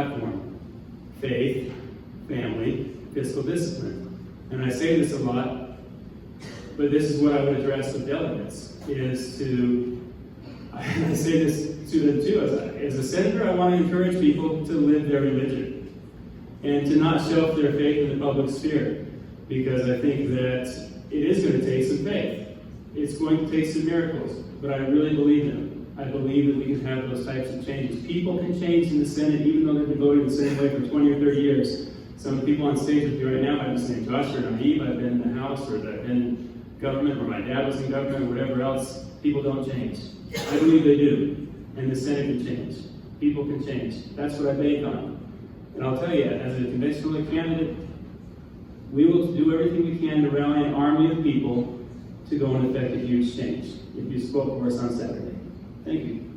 platform: faith, family, fiscal discipline. And I say this a lot, but this is what I would address with delegates, is to, I say this to them too, as a senator, I want to encourage people to live their religion and to not shelf their faith in the public sphere, because I think that it is going to take some faith. It's going to take some miracles, but I really believe in them. I believe that we can have those types of changes. People can change in the Senate, even though they've been voting the same way for 20 or 30 years. Some of the people on stage with you right now might be saying, Josh, you're naive, I've been in the House, or I've been in government, or my dad was in government, or whatever else. People don't change. I believe they do. And the Senate can change. People can change. That's what I bank on. And I'll tell you, as a conventional candidate, we will do everything we can to rally an army of people to go and effect a huge change. If you spoke for us on Saturday. Thank you.